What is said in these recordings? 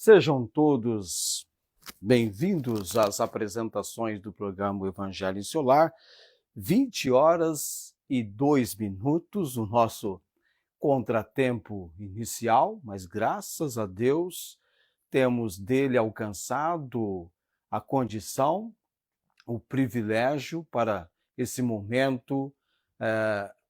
Sejam todos bem-vindos às apresentações do programa Evangelho em Seu Lar. 20h02, o nosso contratempo inicial, mas graças a Deus temos dele alcançado a condição, o privilégio para esse momento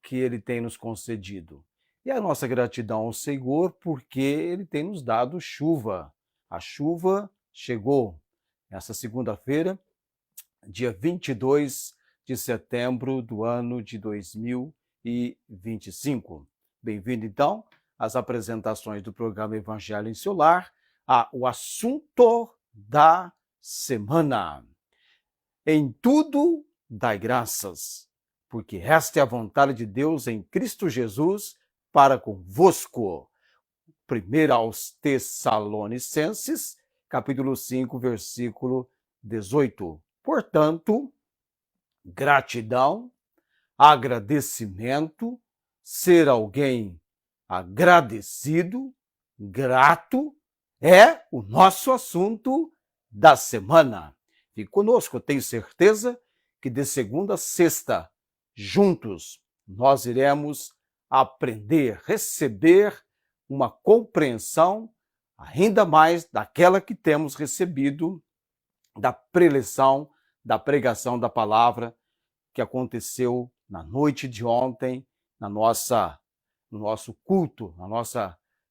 que ele tem nos concedido. E a nossa gratidão ao Senhor porque ele tem nos dado chuva. A chuva chegou nessa segunda-feira, dia 22 de setembro do ano de 2025. Bem-vindo, então, às apresentações do programa Evangelho em Seu Lar, o assunto da semana. Em tudo, dai graças, porque esta é a vontade de Deus em Cristo Jesus para convosco. 1 aos Tessalonicenses, capítulo 5, versículo 18. Portanto, gratidão, agradecimento, ser alguém agradecido, grato, é o nosso assunto da semana. Fique conosco, eu tenho certeza que de segunda a sexta, juntos, nós iremos aprender, receber uma compreensão ainda mais daquela que temos recebido da preleção, da pregação da palavra que aconteceu na noite de ontem, no nosso culto,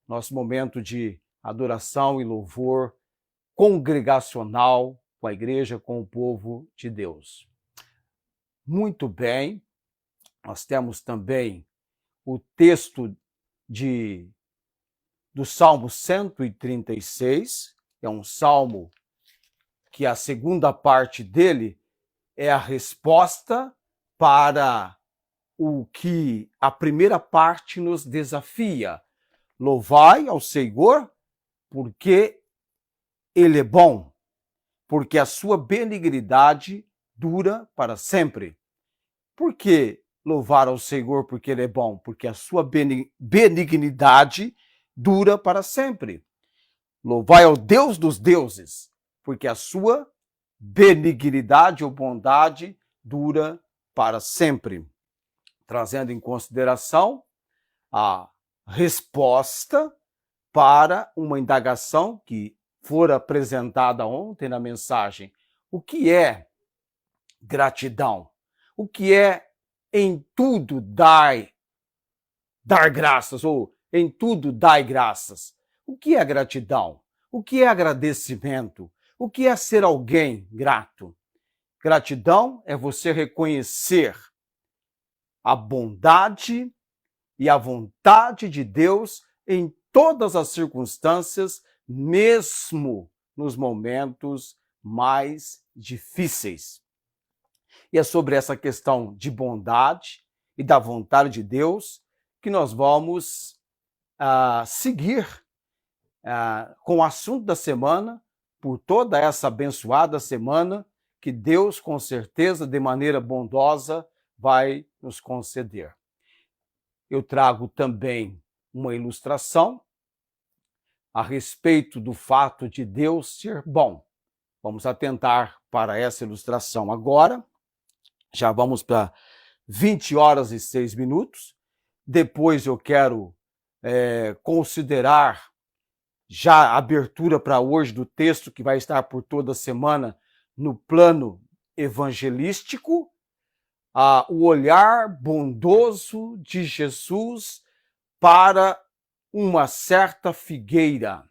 nosso momento de adoração e louvor congregacional com a igreja, com o povo de Deus. Muito bem, nós temos também o texto do Salmo 136, é um salmo que a segunda parte dele é a resposta para o que a primeira parte nos desafia. Louvai ao Senhor, porque Ele é bom, porque a sua benignidade dura para sempre. Por que louvar ao Senhor porque Ele é bom? Porque a sua benignidade dura para sempre. Louvai ao Deus dos deuses, porque a sua benignidade ou bondade dura para sempre. Trazendo em consideração a resposta para uma indagação que fora apresentada ontem na mensagem. O que é gratidão? O que é em tudo dar graças, ou em tudo dai graças? O que é gratidão? O que é agradecimento? O que é ser alguém grato? Gratidão é você reconhecer a bondade e a vontade de Deus em todas as circunstâncias, mesmo nos momentos mais difíceis. E é sobre essa questão de bondade e da vontade de Deus que nós vamos seguir com o assunto da semana, por toda essa abençoada semana que Deus, com certeza, de maneira bondosa, vai nos conceder. Eu trago também uma ilustração a respeito do fato de Deus ser bom. Vamos atentar para essa ilustração agora. Já vamos para 20h06. Depois eu quero considerar já a abertura para hoje do texto que vai estar por toda a semana no plano evangelístico, o olhar bondoso de Jesus para uma certa figueira.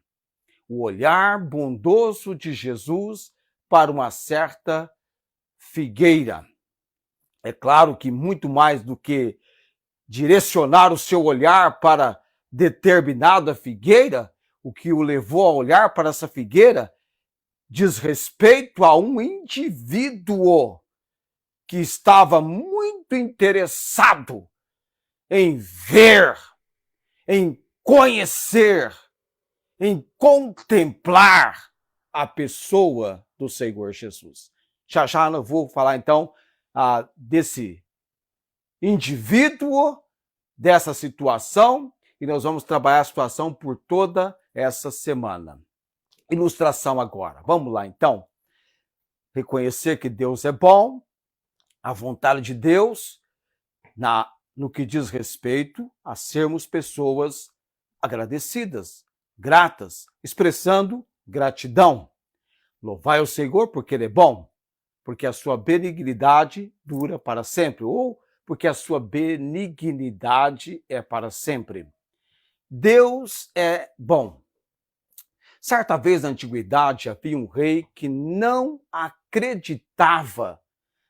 O olhar bondoso de Jesus para uma certa figueira. É claro que muito mais do que direcionar o seu olhar para determinada figueira, o que o levou a olhar para essa figueira diz respeito a um indivíduo que estava muito interessado em ver, em conhecer, em contemplar a pessoa do Senhor Jesus. Já eu vou falar então desse indivíduo, dessa situação, e nós vamos trabalhar a situação por toda essa semana. ilustração agora. Vamos lá, então. Reconhecer que Deus é bom, a vontade de Deus, no que diz respeito a sermos pessoas agradecidas, gratas, expressando gratidão. Louvai o Senhor porque Ele é bom, porque a sua benignidade dura para sempre, ou porque a sua benignidade é para sempre. Deus é bom. Certa vez na antiguidade havia um rei que não acreditava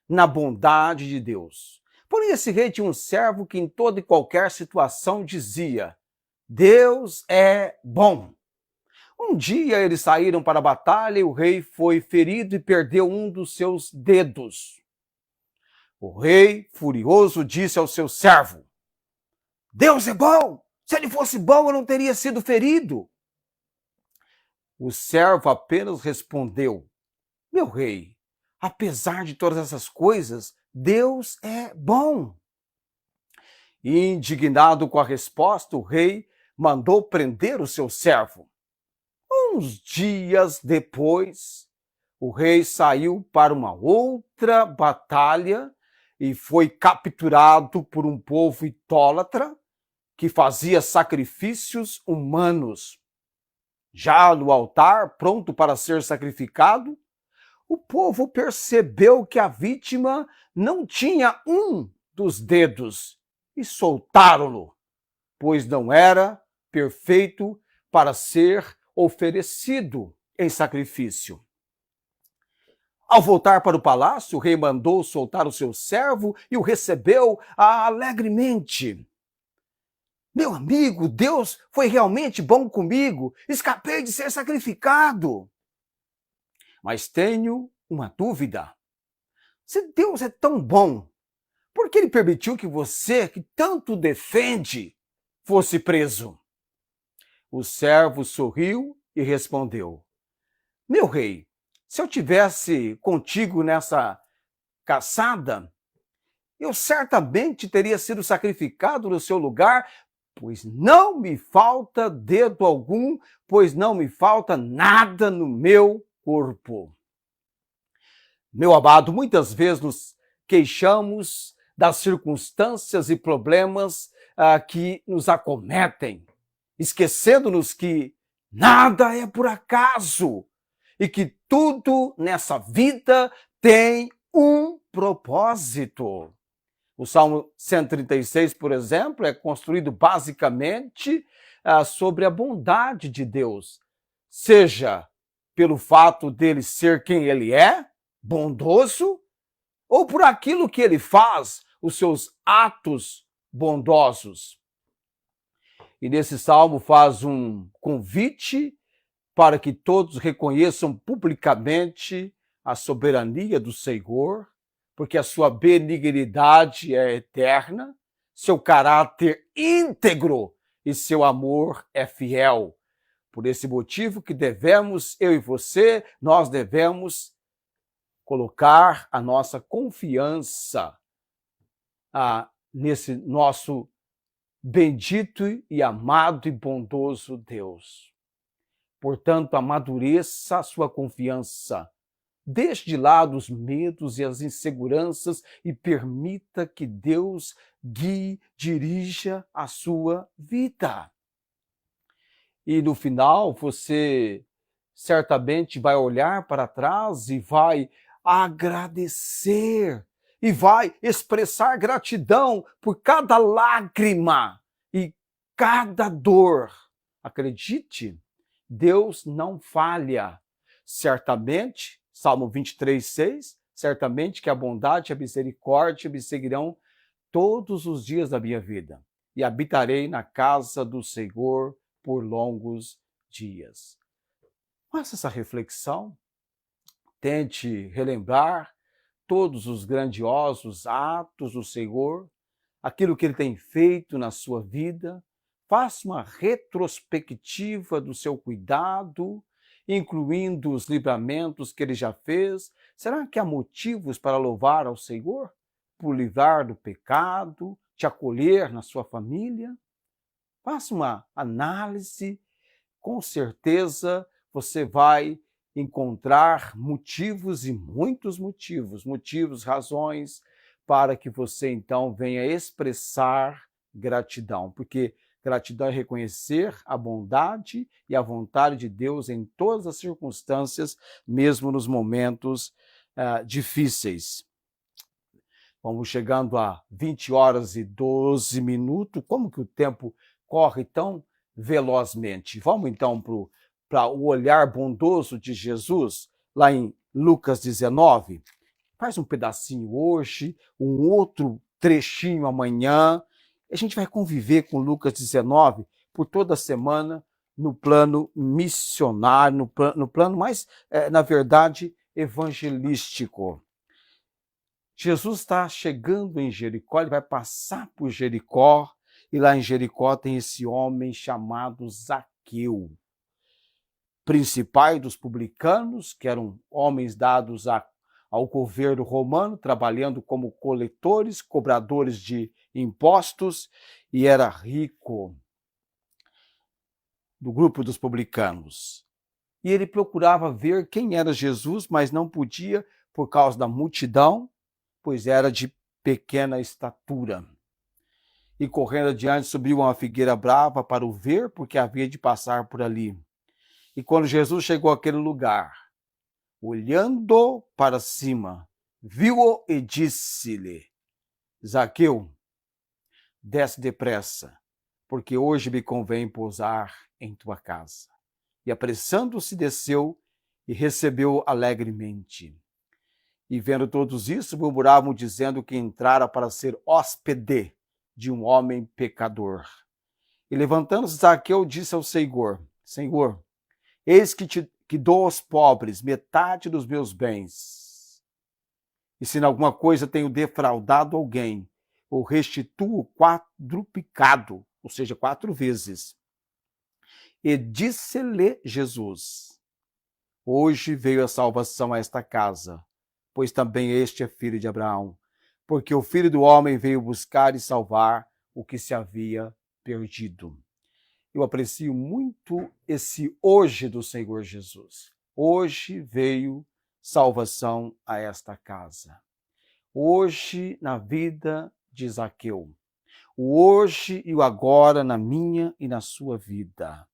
na bondade de Deus. Porém, esse rei tinha um servo que em toda e qualquer situação dizia: Deus é bom. Um dia eles saíram para a batalha e o rei foi ferido e perdeu um dos seus dedos. O rei, furioso, disse ao seu servo: Deus é bom! Se ele fosse bom, eu não teria sido ferido. O servo apenas respondeu: Meu rei, apesar de todas essas coisas, Deus é bom. Indignado com a resposta, o rei mandou prender o seu servo. Uns dias depois, o rei saiu para uma outra batalha e foi capturado por um povo idólatra que fazia sacrifícios humanos. Já no altar, pronto para ser sacrificado, o povo percebeu que a vítima não tinha um dos dedos e soltaram-no, pois não era perfeito para ser oferecido em sacrifício. Ao voltar para o palácio, o rei mandou soltar o seu servo e o recebeu alegremente. Meu amigo, Deus foi realmente bom comigo. Escapei de ser sacrificado. Mas tenho uma dúvida. Se Deus é tão bom, por que ele permitiu que você, que tanto defende, fosse preso? O servo sorriu e respondeu: Meu rei, se eu tivesse contigo nessa caçada, eu certamente teria sido sacrificado no seu lugar, pois não me falta dedo algum, pois não me falta nada no meu corpo. Meu amado, muitas vezes nos queixamos das circunstâncias e problemas que nos acometem, esquecendo-nos que nada é por acaso e que tudo nessa vida tem um propósito. O Salmo 136, por exemplo, é construído basicamente sobre a bondade de Deus, seja pelo fato dele ser quem ele é, bondoso, ou por aquilo que ele faz, os seus atos bondosos. E nesse salmo faz um convite para que todos reconheçam publicamente a soberania do Senhor, porque a sua benignidade é eterna, seu caráter íntegro e seu amor é fiel. Por esse motivo que devemos, eu e você, nós devemos colocar a nossa confiança nesse nosso bendito e amado e bondoso Deus. Portanto, amadureça a sua confiança. Deixe de lado os medos e as inseguranças e permita que Deus guie, dirija a sua vida. E no final, você certamente vai olhar para trás e vai agradecer e vai expressar gratidão por cada lágrima e cada dor. Acredite, Deus não falha. Certamente, Salmo 23:6, certamente que a bondade e a misericórdia me seguirão todos os dias da minha vida, e habitarei na casa do Senhor por longos dias. Faça essa reflexão, tente relembrar todos os grandiosos atos do Senhor, aquilo que Ele tem feito na sua vida, faça uma retrospectiva do seu cuidado, incluindo os livramentos que Ele já fez. Será que há motivos para louvar ao Senhor? Por livrar do pecado, te acolher na sua família? Faça uma análise, com certeza você vai encontrar motivos e muitos motivos, razões para que você então venha expressar gratidão, porque gratidão é reconhecer a bondade e a vontade de Deus em todas as circunstâncias, mesmo nos momentos difíceis. Vamos chegando a 20 horas e 12 minutos. Como que o tempo corre tão velozmente? Vamos então para o olhar bondoso de Jesus, lá em Lucas 19. Faz um pedacinho hoje, um outro trechinho amanhã. A gente vai conviver com Lucas 19 por toda a semana no plano missionário, no plano mais, na verdade, evangelístico. Jesus está chegando em Jericó, ele vai passar por Jericó, e lá em Jericó tem esse homem chamado Zaqueu, principal dos publicanos, que eram homens dados ao governo romano, trabalhando como coletores, cobradores de impostos, e era rico, do grupo dos publicanos. E ele procurava ver quem era Jesus, mas não podia por causa da multidão, pois era de pequena estatura. E correndo adiante, subiu uma figueira brava para o ver, porque havia de passar por ali. E quando Jesus chegou àquele lugar, olhando para cima, viu-o e disse-lhe: Zaqueu, desce depressa, porque hoje me convém pousar em tua casa. E apressando-se, desceu e recebeu alegremente. E vendo todos isso, murmuravam, dizendo que entrara para ser hóspede de um homem pecador. E levantando-se, Zaqueu disse ao Senhor: Senhor, eis que dou aos pobres metade dos meus bens. E se em alguma coisa tenho defraudado alguém, ou restituo quadruplicado, ou seja, 4 vezes. E disse-lhe Jesus: Hoje veio a salvação a esta casa, pois também este é filho de Abraão, porque o Filho do Homem veio buscar e salvar o que se havia perdido. Eu aprecio muito esse hoje do Senhor Jesus. Hoje veio salvação a esta casa. Hoje na vida de Zaqueu. O hoje e o agora na minha e na sua vida.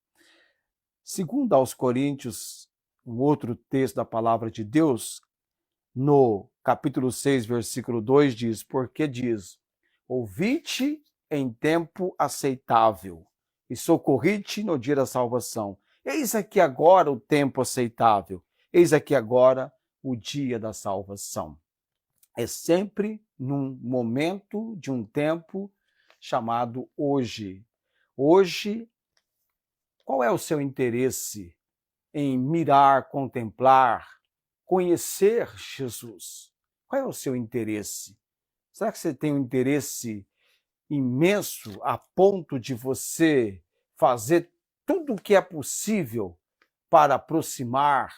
Segundo aos Coríntios, um outro texto da palavra de Deus, no capítulo 6, versículo 2, diz, porque diz, ouvi-te em tempo aceitável e socorri-te no dia da salvação. Eis aqui agora o tempo aceitável, eis aqui agora o dia da salvação. É sempre num momento de um tempo chamado hoje. Hoje, qual é o seu interesse em mirar, contemplar, conhecer Jesus? Qual é o seu interesse? Será que você tem um interesse imenso a ponto de você fazer tudo o que é possível para aproximar,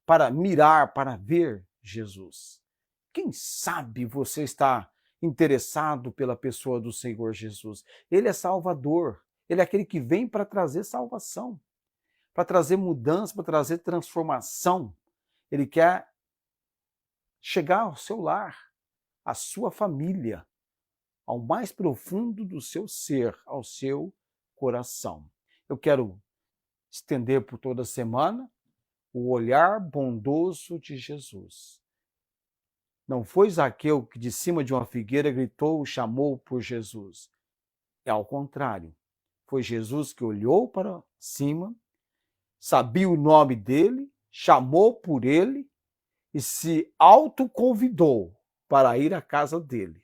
para mirar, para ver Jesus? Quem sabe você está interessado pela pessoa do Senhor Jesus? Ele é Salvador, ele é aquele que vem para trazer salvação, para trazer mudança, para trazer transformação. Ele quer chegar ao seu lar, à sua família, ao mais profundo do seu ser, ao seu coração. Eu quero estender por toda a semana o olhar bondoso de Jesus. Não foi Zaqueu que de cima de uma figueira gritou, chamou por Jesus. É ao contrário. Foi Jesus que olhou para cima, sabia o nome dele, chamou por ele e se autoconvidou para ir à casa dele.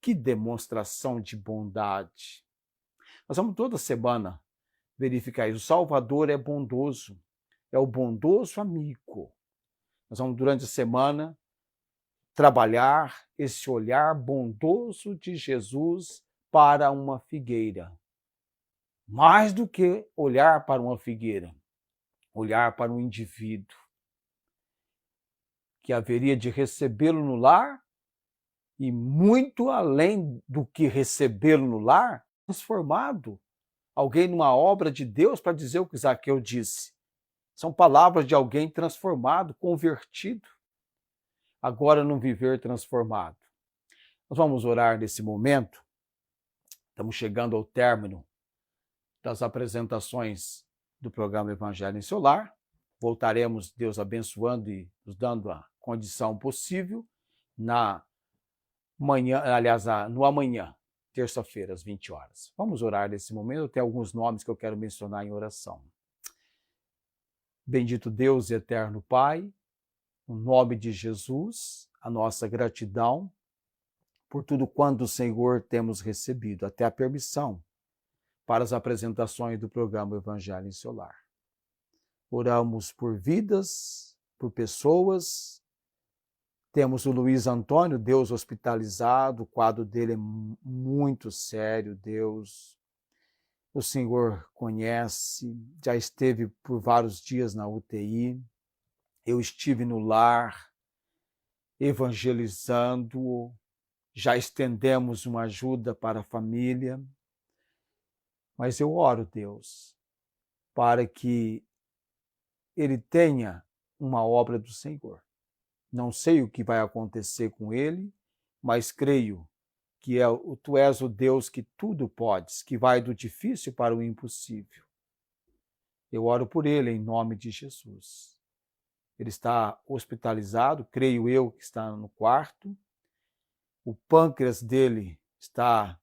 Que demonstração de bondade! Nós vamos toda semana verificar isso. O Salvador é bondoso, é o bondoso amigo. Nós vamos durante a semana trabalhar esse olhar bondoso de Jesus para uma figueira. Mais do que olhar para uma figueira, olhar para um indivíduo que haveria de recebê-lo no lar e muito além do que recebê-lo no lar, transformado alguém numa obra de Deus, para dizer o que Zaqueu disse. São palavras de alguém transformado, convertido, agora num viver transformado. Nós vamos orar nesse momento. Estamos chegando ao término das apresentações do programa Evangelho em Seu Lar. Voltaremos, Deus abençoando e nos dando a condição possível no amanhã, terça-feira, às 20 horas. Vamos orar nesse momento. Eu tenho alguns nomes que eu quero mencionar em oração. Bendito Deus e eterno Pai, no nome de Jesus, a nossa gratidão por tudo quanto do Senhor temos recebido, até a permissão para as apresentações do programa Evangelho em Seu Lar. Oramos por vidas, por pessoas. Temos o Luiz Antônio, Deus hospitalizado, o quadro dele é muito sério, Deus. O Senhor conhece, já esteve por vários dias na UTI. Eu estive no lar, evangelizando, já estendemos uma ajuda para a família. Mas eu oro, Deus, para que ele tenha uma obra do Senhor. Não sei o que vai acontecer com ele, mas creio que tu és o Deus que tudo podes, que vai do difícil para o impossível. Eu oro por ele em nome de Jesus. Ele está hospitalizado, creio eu que está no quarto. O pâncreas dele está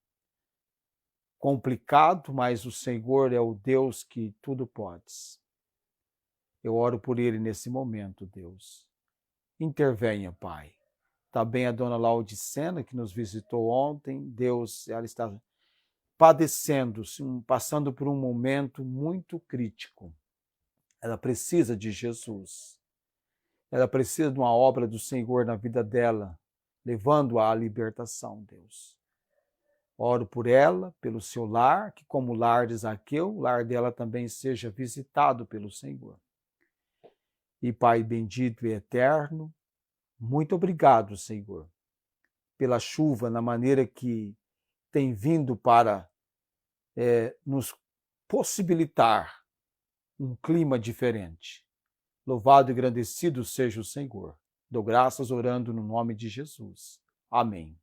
complicado, mas o Senhor é o Deus que tudo podes. Eu oro por ele nesse momento, Deus. Intervenha, Pai. Também a dona Laudicena, que nos visitou ontem, Deus, ela está padecendo, passando por um momento muito crítico. Ela precisa de Jesus. Ela precisa de uma obra do Senhor na vida dela, levando-a à libertação, Deus. Oro por ela, pelo seu lar, que como o lar de Zaqueu, o lar dela também seja visitado pelo Senhor. E Pai bendito e eterno, muito obrigado, Senhor, pela chuva, na maneira que tem vindo para nos possibilitar um clima diferente. Louvado e agradecido seja o Senhor. Dou graças orando no nome de Jesus. Amém.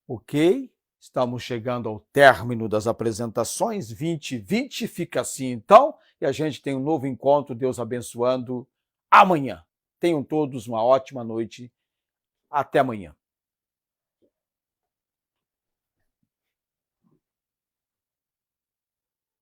Ok, estamos chegando ao término das apresentações 2020, fica assim então, e a gente tem um novo encontro, Deus abençoando, amanhã. Tenham todos uma ótima noite, até amanhã.